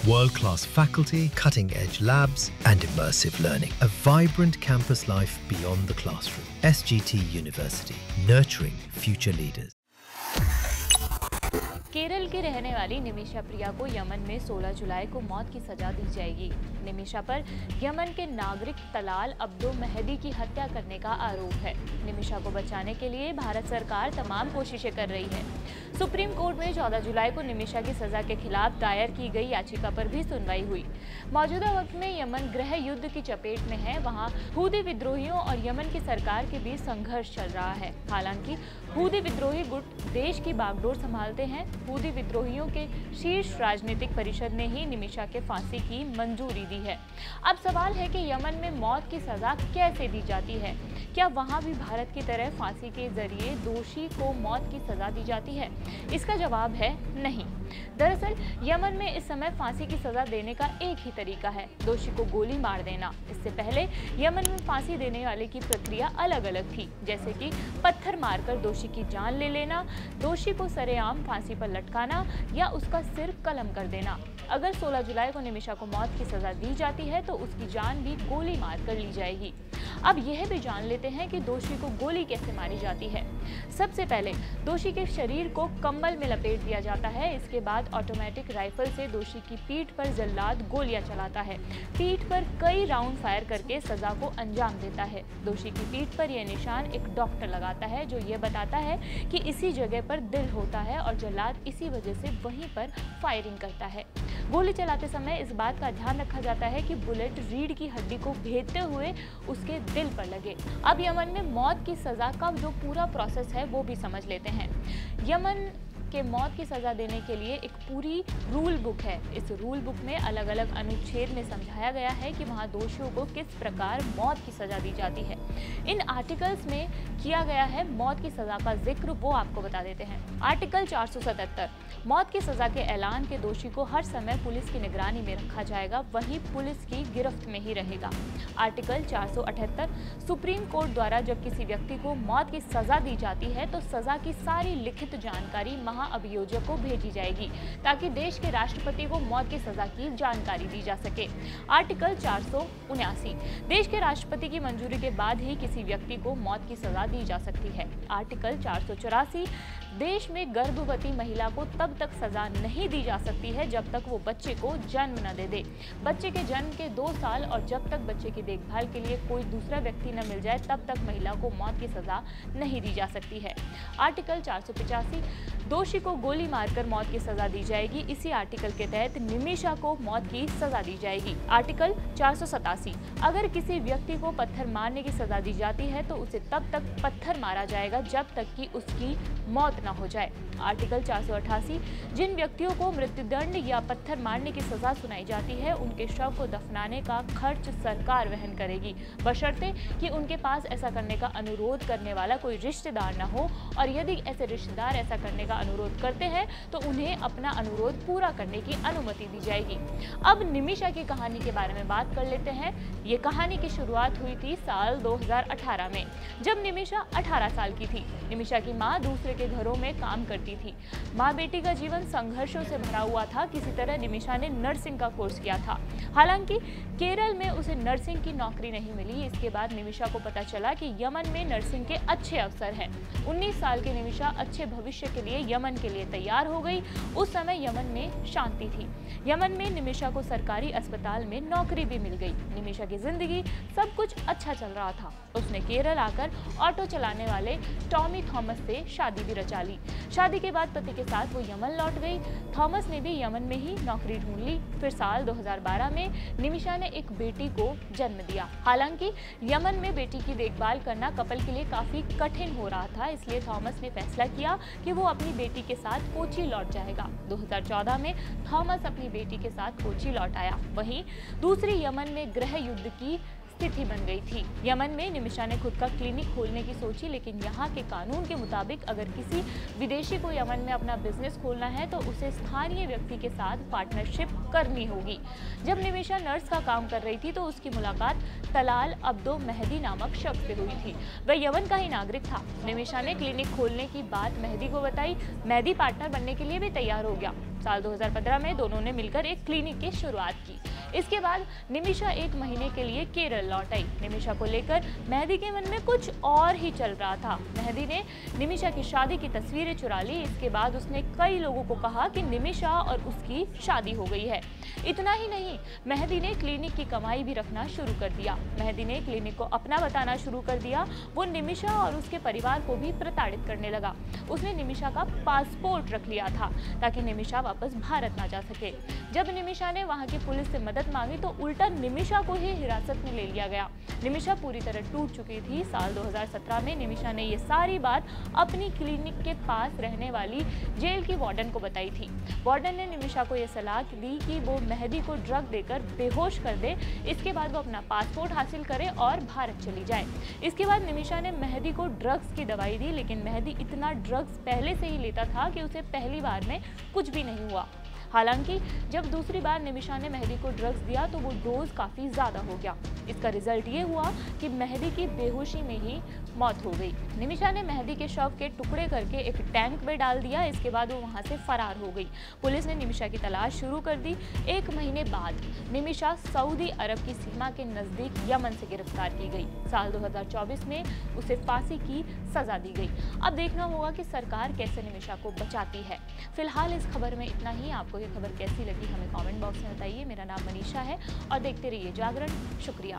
World-class faculty, cutting-edge labs, and immersive learning. A vibrant campus life beyond the classroom. SGT University, nurturing future leaders. Kerala की रहने वाली निमिषा प्रिया को Yemen में 16 जुलाई को मौत की सजा दी जाएगी। निमिषा पर यमन के नागरिक तलाल अब्दो मेहदी की हत्या करने का आरोप है। निमिषा को बचाने के लिए भारत सरकार तमाम कोशिशें कर रही है। सुप्रीम कोर्ट में 14 जुलाई को निमिषा की सजा के खिलाफ दायर की गई याचिका पर भी सुनवाई हुई। मौजूदा वक्त में यमन गृह युद्ध की चपेट में है। वहाँ हूदी विद्रोहियों और यमन की सरकार के बीच संघर्ष चल रहा है। हालांकि हूदी विद्रोही गुट देश की बागडोर संभालते हैं। हूदी विद्रोहियों के शीर्ष राजनीतिक परिषद ने ही निमिषा के फांसी की मंजूरी दी है। अब सवाल है कि यमन में मौत की सजा कैसे दी जाती है? क्या वहां भी भारत की तरह फांसी के जरिए दोषी को मौत की सजा दी जाती है? इसका जवाब है नहीं। दरअसल यमन में इस समय फांसी की सजा देने का एक ही तरीका है, दोषी को गोली मार देना। इससे पहले यमन में फांसी देने वाले की प्रक्रिया अलग अलग थी, जैसे कि पत्थर मारकर दोषी की जान ले लेना, दोषी को सरेआम फांसी पर लटकाना या उसका सिर कलम कर देना। अगर 16 जुलाई को निमिषा को मौत की सजा दी जाती है तो उसकी जान भी गोली मार कर ली जाएगी। अब यह भी जान लेते हैं कि दोषी को गोली कैसे मारी जाती है। सबसे पहले दोषी के शरीर को कंबल में लपेट दिया जाता है। इसके बाद ऑटोमेटिक राइफल से दोषी की पीठ पर जल्लाद गोलियां चलाता है। पीठ पर कई राउंड फायर करके सजा को अंजाम देता है। दोषी की पीठ पर यह निशान एक डॉक्टर लगाता है जो ये बताता है कि इसी जगह पर दिल होता है और जल्लाद इसी वजह से वहीं पर फायरिंग करता है। गोली चलाते समय इस बात का ध्यान रखा जाता है कि बुलेट रीढ़ की हड्डी को भेदते हुए उसके दिल पर लगे। अब यमन में मौत की सजा का जो पूरा प्रोसेस है वो भी समझ लेते हैं। यमन के मौत की सजा देने के लिए एक पूरी रूल बुक है। इस रूल बुक में अलग अलग अनुच्छेद में समझाया गया है कि वहाँ दोषियों को किस प्रकार मौत की सजा दी जाती है। इन आर्टिकल्स में किया गया है मौत की सजा का जिक्र, वो आपको बता देते हैं। आर्टिकल 477, मौत की सजा के ऐलान के दोषी को हर समय पुलिस की निगरानी में रखा जाएगा, वहीं पुलिस की गिरफ्त में ही रहेगा। आर्टिकल 478, सुप्रीम कोर्ट द्वारा जब किसी व्यक्ति को मौत की सजा दी जाती है तो सजा की सारी लिखित जानकारी अभियोजक को भेजी जाएगी ताकि देश के राष्ट्रपति को मौत की सजा की जानकारी दी जा सके। आर्टिकल 479, देश के राष्ट्रपति की मंजूरी के बाद ही किसी व्यक्ति को मौत की सजा दी जा सकती है। आर्टिकल 484, देश में गर्भवती महिला को तब तक सजा नहीं दी जा सकती है जब तक वो बच्चे को जन्म न दे दे। बच्चे के जन्म के 2 साल और जब तक बच्चे की देखभाल के लिए कोई दूसरा व्यक्ति न मिल जाए तब तक महिला को मौत की सजा नहीं दी जा सकती है। आर्टिकल 485, दोषी को गोली मारकर मौत की सजा दी जाएगी। इसी आर्टिकल के तहत निमिषा को मौत की सजा दी जाएगी। आर्टिकल 487, अगर किसी व्यक्ति को पत्थर मारने की सजा दी जाती है तो उसे तब तक पत्थर मारा जाएगा जब तक कि उसकी मौत न हो जाए। आर्टिकल 488, जिन व्यक्तियों को मृत्युदंड या पत्थर मारने की सजा सुनाई जाती है उनके शव को दफनाने का खर्च सरकार वहन करेगी, बशर्ते कि उनके पास ऐसा करने का अनुरोध करने वाला कोई रिश्तेदार न हो, और यदि ऐसे रिश्तेदार ऐसा करने का अनुरोध करते हैं तो उन्हें अपना अनुरोध पूरा करने की अनुमति दी जाएगी। अब निमिषा की कहानी के बारे में बात कर लेते हैं। ये कहानी की शुरुआत हुई थी साल 2018 में, जब निमिषा 18 साल की थी। निमिषा की माँ दूसरे के घरों में काम करती थी। माँ बेटी का जीवन संघर्षों से भरा हुआ था। किसी तरह निमिषा ने नर्सिंग का कोर्स किया था। हालांकि केरल में उसे नर्सिंग की नौकरी नहीं मिली। इसके बाद निमिषा को पता चला कि यमन में नर्सिंग के अच्छे अवसर हैं। 19 साल की निमिषा अच्छे भविष्य के लिए यमन के लिए तैयार हो गई। उस समय यमन में शांति थी। यमन में निमिषा को सरकारी अस्पताल में नौकरी भी मिल गई। निमिषा की जिंदगी सब कुछ अच्छा चल रहा था। उसने केरल आकर ऑटो चलाने वाले टॉमी थॉमस से शादी भी रचा ली। शादी के बाद पति के साथ वो यमन लौट गई। थॉमस ने भी यमन में ही नौकरी ढूंढ ली। फिर साल 2012 में निमिषा ने एक बेटी को जन्म दिया। हालांकि यमन में बेटी की देखभाल करना कपल के लिए काफी कठिन हो रहा था, इसलिए थॉमस ने फैसला किया कि वो अपनी बेटी के साथ कोची लौट जाएगा। 2014 में थॉमस अपनी बेटी के साथ कोची लौट आया। वहीं दूसरी यमन में गृह युद्ध की स्थिति बन गई थी। यमन में निमिषा ने खुद का क्लिनिक खोलने की सोची, लेकिन यहाँ के कानून के मुताबिक अगर किसी विदेशी को यमन में अपना बिजनेस खोलना है तो उसे स्थानीय व्यक्ति के साथ पार्टनरशिप करनी होगी। जब निमिषा नर्स का काम कर रही थी तो उसकी मुलाकात तलाल अब्दो मेहदी नामक शख्स से हुई थी। वह यमन का ही नागरिक था। निमिषा ने क्लिनिक खोलने की बात मेहदी को बताई। मेहदी पार्टनर बनने के लिए भी तैयार हो गया। साल 2015 में दोनों ने मिलकर एक क्लिनिक की शुरुआत की। इसके बाद निमिषा 1 महीने के लिए केरल लौट आई। निमिषा को लेकर मेहदी के मन में कुछ और ही चल रहा था। मेहदी ने निमिषा की शादी की तस्वीरें चुरा ली। इसके बाद उसने कई लोगों को कहा कि निमिषा और उसकी शादी हो गई है। इतना ही नहीं, मेहदी ने क्लिनिक की कमाई भी रखना शुरू कर दिया। मेहदी ने क्लिनिक को अपना बताना शुरू कर दिया। वो निमिषा और उसके परिवार को भी प्रताड़ित करने लगा। उसने निमिषा का पासपोर्ट रख लिया था ताकि निमिषा वापस भारत ना जा सके। जब निमिषा ने वहां की पुलिस से मदद मांगी तो उल्टा निमिषा को ही हिरासत में ले लिया गया। निमिषा पूरी तरह टूट चुकी थी। साल 2017 में निमिषा ने ये सारी बात अपनी क्लिनिक के पास रहने वाली जेल की वार्डन को बताई थी। वार्डन ने निमिषा को यह सलाह दी कि वो मेहदी को ड्रग देकर बेहोश कर दे। इसके बाद वो अपना पासपोर्ट हासिल करे और भारत चली जाए। इसके बाद निमिषा ने मेहदी को ड्रग्स की दवाई दी, लेकिन मेहदी इतना ड्रग्स पहले से ही लेता था कि उसे पहली बार में कुछ भी नहीं हुआ। हालांकि जब दूसरी बार निमिषा ने मेहदी को ड्रग्स दिया तो वो डोज काफ़ी ज़्यादा हो गया। इसका रिजल्ट ये हुआ कि मेहदी की बेहोशी में ही मौत हो गई। निमिषा ने मेहदी के शव के टुकड़े करके एक टैंक में डाल दिया। इसके बाद वो वहाँ से फरार हो गई। पुलिस ने निमिषा की तलाश शुरू कर दी। 1 महीने बाद निमिषा सऊदी अरब की सीमा के नज़दीक यमन से गिरफ्तार की गई। साल 2024 में उसे फांसी की सजा दी गई। अब देखना होगा कि सरकार कैसे निमिषा को बचाती है। फिलहाल इस खबर में इतना ही। आपको ये खबर कैसी लगी हमें कमेंट बॉक्स में बताइए। मेरा नाम मनीषा है और देखते रहिए जागरण। शुक्रिया।